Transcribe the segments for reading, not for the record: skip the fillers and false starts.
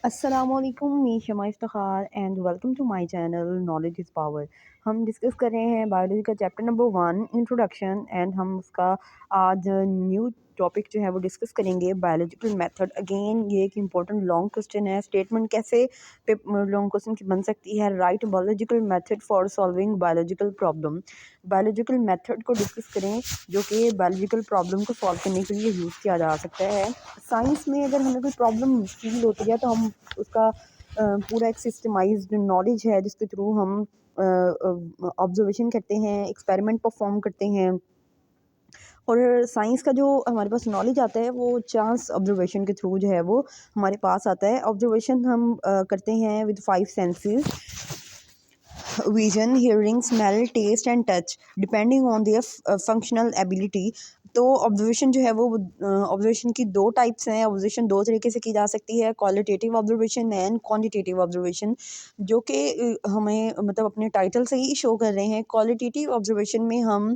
अस्सलामुअलैकुम मी Shama Iftikhar and welcome to my channel knowledge is power. हम डिस्कस कर रहे हैं बायोलॉजी का चैप्टर नंबर 1 इंट्रोडक्शन एंड हम उसका आज न्यू टॉपिक जो है वो डिस्कस करेंगे बायोलॉजिकल मेथड। अगेन ये एक इम्पोर्टेंट लॉन्ग क्वेश्चन है। स्टेटमेंट कैसे लॉन्ग क्वेश्चन की बन सकती है? Right biological method for solving biological problem. Biological method को डिस्कस करें जो कि बायोलॉजिकल प्रॉब्लम को सॉल्व करने के लिए यूज़ किया जा सकता है। साइंस में अगर हमें कोई प्रॉब्लम फील होती है तो हम उसका पूरा एक सिस्टमाइज्ड नॉलेज है जिसके थ्रू हम ऑब्जर्वेशन करते हैं, एक्सपेरिमेंट परफॉर्म करते हैं। और साइंस का जो हमारे पास नॉलेज आता है वो चांस ऑब्जर्वेशन के थ्रू जो है वो हमारे पास आता है। ऑब्जर्वेशन हम करते हैं with 5 senses: vision, hearing, smell, taste and touch, depending on their functional ability. तो ऑब्जर्वेशन जो है वो ऑब्जर्वेशन की दो टाइप्स हैं। ऑब्जर्वेशन दो तरीके से की जा सकती है: qualitative observation and quantitative observation, जो कि हमें मतलब अपने टाइटल से ही शो कर रहे हैं। क्वालिटेटिव ऑब्जर्वेशन में हम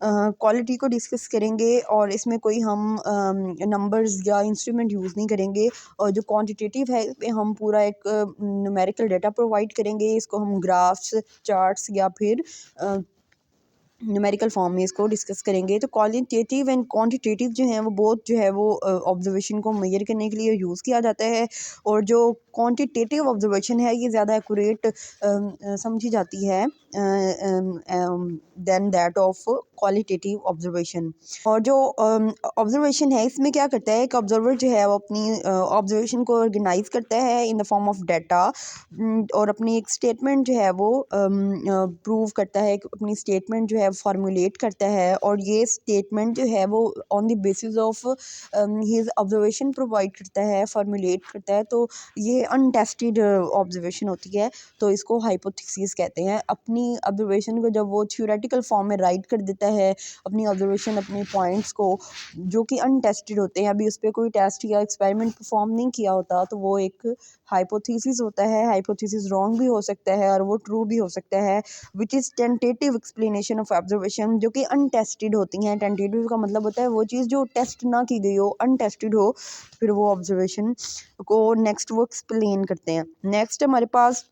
क्वालिटी को डिस्कस करेंगे और इसमें कोई हम नंबर्स या इंस्ट्रूमेंट यूज़ नहीं करेंगे। और जो क्वांटिटेटिव है इसमें हम पूरा एक न्यूमेरिकल डाटा प्रोवाइड करेंगे। इसको हम ग्राफ्स, चार्ट्स या फिर न्यूमेरिकल फॉर्म में इसको डिस्कस करेंगे। तो क्वालिटेटिव एंड क्वांटिटेटिव जो हैं वो बोथ जो है वो ऑब्जर्वेशन को मेजर करने के लिए यूज़ किया जाता है। और जो क्वांटिटेटिव ऑब्जर्वेशन है ये ज़्यादा एक्यूरेट समझी जाती है than that of qualitative observation. और जो ऑब्जर्वेशन है इसमें क्या करता है, एक ऑब्जर्वर जो है वो अपनी ऑब्जर्वेशन को ऑर्गेनाइज करता है in the form of data और अपनी एक स्टेटमेंट जो है वो प्रूव करता है, अपनी स्टेटमेंट जो है फॉर्मुलेट करता है। और ये स्टेटमेंट जो है वो on the basis of his observation provide करता है, फॉर्मुलेट करता है। तो ये अनटेस्टेड ऑब्जर्वेशन होती है, तो इसको हाइपोथेसिस कहते हैं। अपनी ऑब्जर्वेशन को जब वो थ्योरेटिकल फॉर्म में राइट कर देता है, अपनी ऑब्जर्वेशन, अपने पॉइंट्स को जो कि अनटेस्टेड होते हैं, अभी उस पर कोई टेस्ट या एक्सपेरिमेंट परफॉर्म नहीं किया होता, तो वो एक हाइपोथेसिस होता है। हाइपोथेसिस रॉन्ग भी हो सकता है और वो ट्रू भी हो सकता है, which is tentative explanation of observation, जो कि अनटेस्टेड होती हैं। टेंटेटिव का मतलब होता है वो चीज़ जो टेस्ट ना की गई हो, अनटेस्टेड हो, फिर वो ऑब्जर्वेशन को नेक्स्ट वो एक्सप्लेन करते हैं। नेक्स्ट हमारे पास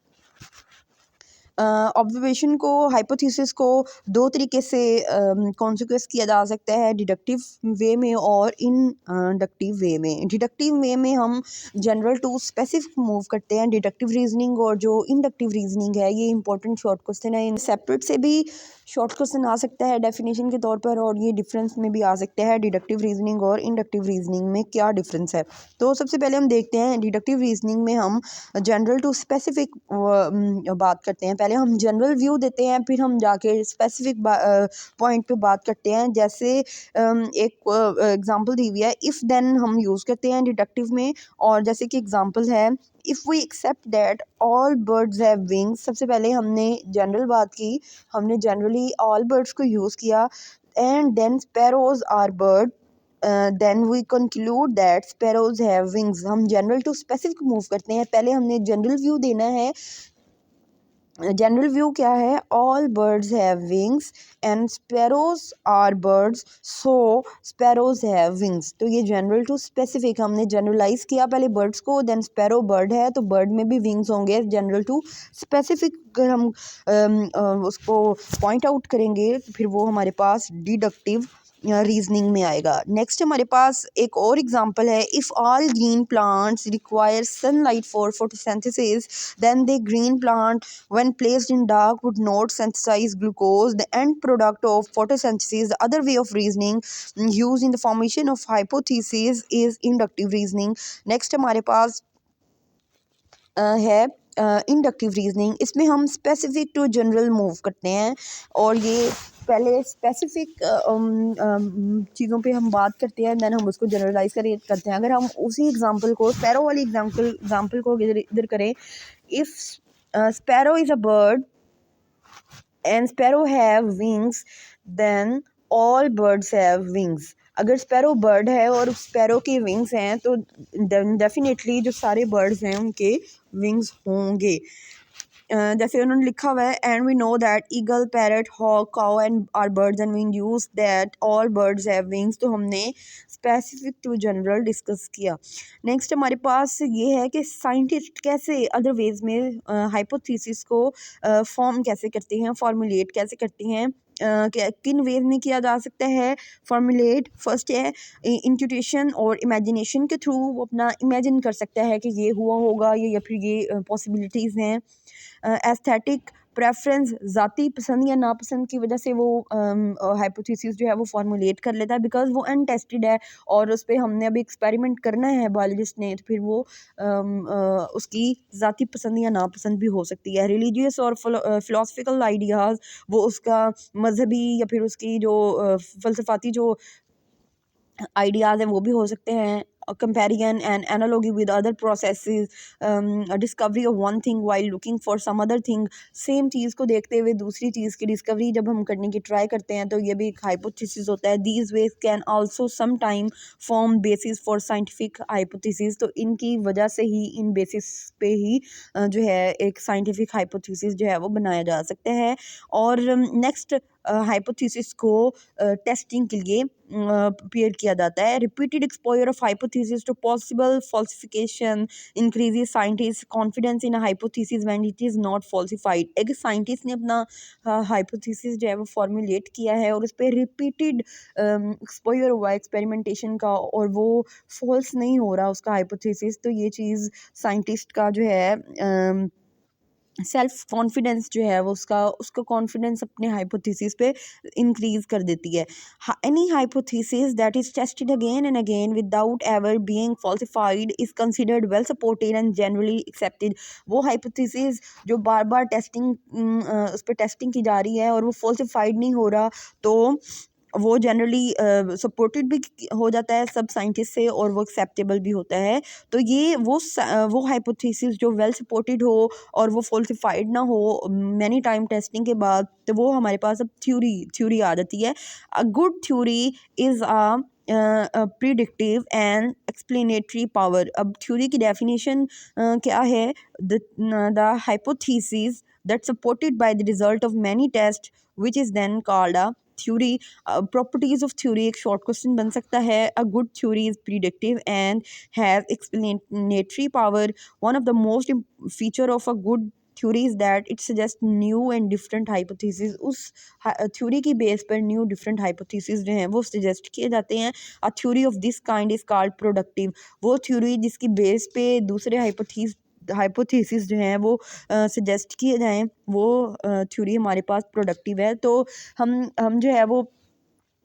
ऑब्जर्वेशन को, हाइपोथेसिस को दो तरीके से कॉन्सिक्वेंस किया जा सकता है: डिडक्टिव वे में और इंडक्टिव वे में। डिडक्टिव वे में हम जनरल टू स्पेसिफिक मूव करते हैं, डिडक्टिव रीजनिंग। और जो इंडक्टिव रीजनिंग है ये इंपॉर्टेंट शॉर्ट क्वेश्चन है, इन सेपरेट से भी शॉर्ट क्वेश्चन आ सकता है डेफिनेशन के तौर पर, और ये डिफरेंस में भी आ सकता है डिडक्टिव रीजनिंग और इंडक्टिव रीजनिंग में क्या डिफरेंस है। तो सबसे पहले हम देखते हैं डिडक्टिव रीजनिंग में हम जनरल टू स्पेसिफिक बात करते हैं। पहले हम जनरल व्यू देते हैं, फिर हम जाके स्पेसिफिक पॉइंट पे बात करते हैं। जैसे एक एग्जांपल दी हुई है, इफ़ देन हम यूज़ करते हैं डिडक्टिव में। और जैसे कि एग्जांपल है, if we accept that all birds have wings. सबसे पहले हमने जनरल बात की, हमने जनरली ऑल बर्ड्स को यूज़ किया। And then sparrows are bird, then we conclude that sparrows have wings. हम जनरल टू स्पेसिफिक मूव करते हैं। पहले हमने जनरल व्यू देना है। जनरल व्यू क्या है? All birds have wings and sparrows are birds, so sparrows have wings. तो ये जनरल टू स्पेसिफिक हमने जनरलाइज किया पहले बर्ड्स को, देन स्पैरो बर्ड है तो बर्ड में भी विंग्स होंगे। जनरल टू स्पेसिफिक अगर हम उसको पॉइंट आउट करेंगे तो फिर वो हमारे पास डिडक्टिव रीजनिंग में आएगा। नेक्स्ट हमारे पास एक और एग्जांपल है, if all green plants require sunlight for photosynthesis, then the green plant when placed in dark would not synthesize glucose, the end product of photosynthesis. The other way of reasoning used in the formation of hypotheses is inductive reasoning. Next हमारे पास है inductive reasoning. इसमें हम specific to general move करते हैं। और ये पहले specific चीज़ों पे हम बात करते हैं, देन हम उसको जनरलाइज करते हैं। अगर हम उसी एग्जांपल को, स्पैरो वाली एग्जांपल को इधर करें, if sparrow is a bird and sparrow have wings, then all birds have wings. अगर स्पैरो बर्ड है और स्पैरो के विंग्स हैं तो डेफिनेटली जो सारे बर्ड्स हैं उनके विंग्स होंगे। जैसे उन्होंने लिखा हुआ है, and we know that eagle, parrot, hawk, cow and are birds and we induce that all birds have wings. तो हमने स्पेसिफिक टू जनरल डिस्कस किया। नेक्स्ट हमारे पास ये है कि साइंटिस्ट कैसे अदर वेज में हाइपोथेसिस को फॉर्म कैसे करते हैं, फॉर्मुलेट कैसे करते हैं, किन वेज में किया जा सकता है फॉर्मुलेट। फर्स्ट है इंट्यूशन और इमेजिनेशन के थ्रू वो अपना इमेजिन कर सकता है कि ये हुआ होगा ये, या फिर ये पॉसिबिलिटीज़ हैं। एस्थेटिक प्रेफरेंस, ज़ाती पसंद या नापसंद की वजह से वो हाइपोथेसिस जो है वो फॉर्मुलेट कर लेता है, बिकॉज वो अनटेस्टेड है और उस पर हमने अभी एक्सपेरिमेंट करना है बायोलॉजिस्ट ने, तो फिर वो उसकी ज़ाती पसंद या नापसंद भी हो सकती है। रिलीजियस और फिलोसफिकल आइडियाज़, वो उसका मजहबी या फिर उसकी जो फ़लसफ़ाती जो आइडियाज़ हैं वो भी हो सकते हैं। Comparison and analogy with other processes, discovery of one thing while looking for some other thing, same चीज़ को देखते हुए दूसरी चीज़ की डिस्कवरी जब हम करने की ट्राई करते हैं तो ये भी एक हाइपोथेसिस होता है। These ways can also some time form basis for scientific hypothesis. तो इनकी वजह से ही, इन बेसिस पे ही जो है एक साइंटिफिक हाइपोथेसिस जो है वो बनाया जा सकता है। और नेक्स्ट हाइपोथेसिस को टेस्टिंग के लिए प्रिपेयर किया जाता है। Repeated exposure of hypothesis to possible falsification increases scientist confidence in a hypothesis when it is not falsified. एक साइंटिस्ट ने अपना हाइपोथेसिस जो है वो फॉर्मुलेट किया है और उस पर रिपीटेड एक्सपोजर हुआ है एक्सपेरिमेंटेशन का और वो फॉल्स नहीं हो रहा उसका हाइपोथेसिस, तो ये चीज़ साइंटिस्ट का जो है सेल्फ कॉन्फिडेंस जो है वो उसका कॉन्फिडेंस अपने हाइपोथेसिस पे इंक्रीज कर देती है। Any hypothesis that is tested again and again without ever being falsified is considered well supported and generally accepted. वो हाइपोथेसिस जो बार बार टेस्टिंग उस पर टेस्टिंग की जा रही है और वो फॉल्सिफाइड नहीं हो रहा, तो वो जनरली सपोर्टेड भी हो जाता है सब साइंटिस्ट से और वो एक्सेप्टेबल भी होता है। तो ये वो हाइपोथेसिस जो वेल सपोर्टेड हो और वो फॉल्सिफाइड ना हो मैनी टाइम टेस्टिंग के बाद, तो वो हमारे पास अब थ्योरी आ जाती है। A good theory is a predictive and explanatory power. अब थ्योरी की डेफिनेशन क्या है? The hypothesis that supported by the result of many test which is then called a theory. Properties of theory एक short question बन सकता है। A good theory is predictive and has explanatory power. One of the most feature of a good theory is that it suggest new and different hypothesis. उस theory की base पर new different hypothesis जो हैं वो suggest किए जाते हैं। A theory of this kind is called productive. वो थ्योरी जिसकी बेस पे दूसरे हाइपोथेसिस जो हैं वो सजेस्ट किए जाएँ, वो थ्योरी हमारे पास प्रोडक्टिव है। तो हम जो है वो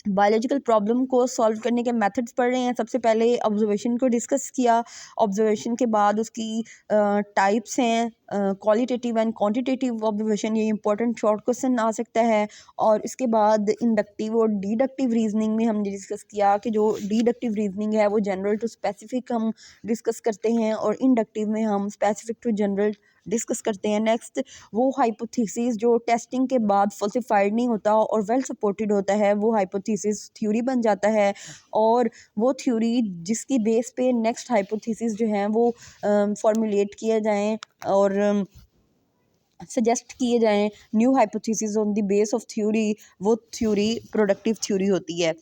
बायोलॉजिकल प्रॉब्लम को सॉल्व करने के मेथड्स पढ़ रहे हैं। सबसे पहले ऑब्जर्वेशन को डिस्कस किया। ऑब्जर्वेशन के बाद उसकी टाइप्स हैं, क्वालिटेटिव एंड क्वांटिटेटिव ऑब्जर्वेशन, ये इंपॉर्टेंट शॉर्ट क्वेश्चन आ सकता है। और इसके बाद इंडक्टिव और डिडक्टिव रीजनिंग में हमने डिस्कस किया कि जो डिडक्टिव रीजनिंग है वो जनरल टू स्पेसिफिक हम डिस्कस करते हैं और इंडक्टिव में हम स्पेसिफिक टू जनरल डिस्कस करते हैं। नेक्स्ट, वो हाइपोथेसिस जो टेस्टिंग के बाद फॉल्सिफाइड नहीं होता और वेल सपोर्टेड होता है, वो हाइपोथेसिस थ्योरी बन जाता है। और वो थ्योरी जिसकी बेस पे नेक्स्ट हाइपोथेसिस जो हैं वो फॉर्मुलेट किए जाएं और सजेस्ट किए जाएं new hypothesis on the base of theory, वो थ्योरी प्रोडक्टिव थ्योरी होती है।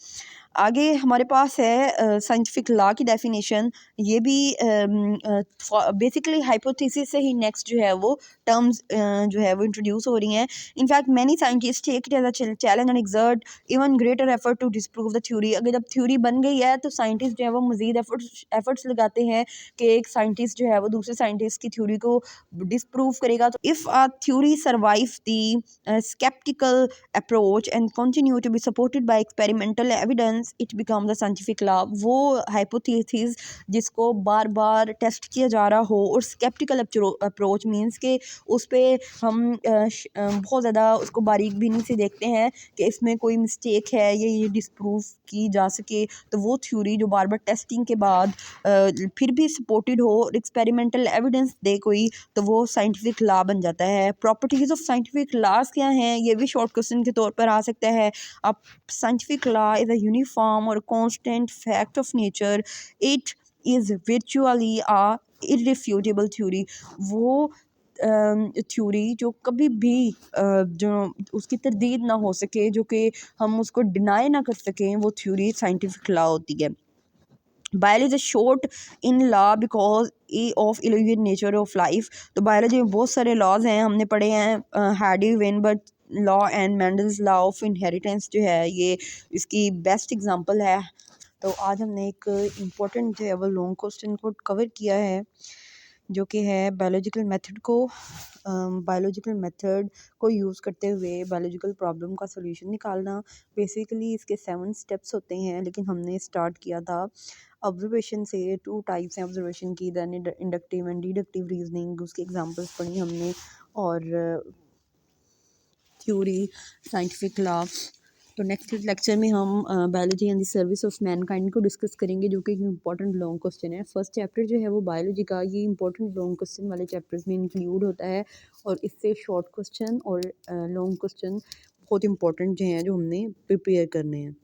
आगे हमारे पास है साइंटिफिक लॉ की डेफिनेशन। ये भी बेसिकली हाइपोथेसिस से ही नेक्स्ट जो है वो टर्म्स जो है वो इंट्रोड्यूस हो रही हैं। In fact many scientist take it as a challenge and exert even greater effort to disprove the theory. अगर जब थ्योरी बन गई है तो साइंटिस्ट जो है वो मजीद एफर्ट्स लगाते हैं कि एक साइंटिस्ट जो है वो दूसरे साइंटिस्ट की थ्योरी को डिस्प्रूव करेगा। तो if a theory survive the skeptical approach and continue to be supported by experimental evidence, it becomes a scientific law। वो hypothesis जिसको बार बार टेस्ट किया जा रहा हो और skeptical approach मीन्स के उस पर हम बहुत ज़्यादा उसको बारीक बीनी से देखते हैं कि इसमें कोई मिस्टेक है ये डिस्प्रूव की जा सके, तो वो थ्योरी जो बार बार टेस्टिंग के बाद फिर भी सपोर्टेड हो और एक्सपेरिमेंटल एविडेंस दे कोई, तो वो साइंटिफिक लॉ बन जाता है। प्रॉपर्टीज़ ऑफ साइंटिफिक लॉज क्या हैं, ये भी शॉर्ट क्वेश्चन के तौर पर आ सकता है। अब scientific law is a uniform और constant fact of nature. It is virtually a irrefutable theory। वो थ्योरी जो कभी भी जो उसकी तरदीद ना हो सके, जो कि हम उसको डिनाई ना कर सकें, वो थ्योरी साइंटिफिक लॉ होती है। Biology is short in law because a of इलेवियन नेचर ऑफ लाइफ। तो बायोलॉजी में बहुत सारे लॉज हैं, हमने पढ़े हैं Hardy Weinberg law and Mendel's law of inheritance जो है ये इसकी बेस्ट एग्जांपल है। तो आज हमने एक इम्पोर्टेंट जो है वो लॉन्ग क्वेश्चन को कवर किया है, जो कि है बायोलॉजिकल मेथड को यूज़ करते हुए बायोलॉजिकल प्रॉब्लम का सॉल्यूशन निकालना। बेसिकली इसके 7 स्टेप्स होते हैं, लेकिन हमने स्टार्ट किया था ऑब्जर्वेशन से। 2 टाइप्स हैं ऑब्जर्वेशन की, then inductive and deductive reasoning, उसकी एग्जांपल्स पढ़ी हमने, और थ्योरी, साइंटिफिक लॉ। तो नेक्स्ट लेक्चर में हम biology and the service of mankind को डिस्कस करेंगे, जो कि एक इंपॉर्टेंट लॉन्ग क्वेश्चन है। फर्स्ट चैप्टर जो है वो बायोलॉजी का, ये इंपॉर्टेंट लॉन्ग क्वेश्चन वाले चैप्टर्स में इंक्लूड होता है, और इससे शॉर्ट क्वेश्चन और लॉन्ग क्वेश्चन बहुत इंपॉर्टेंट जो हैं जो हमने प्रिपेयर करने हैं।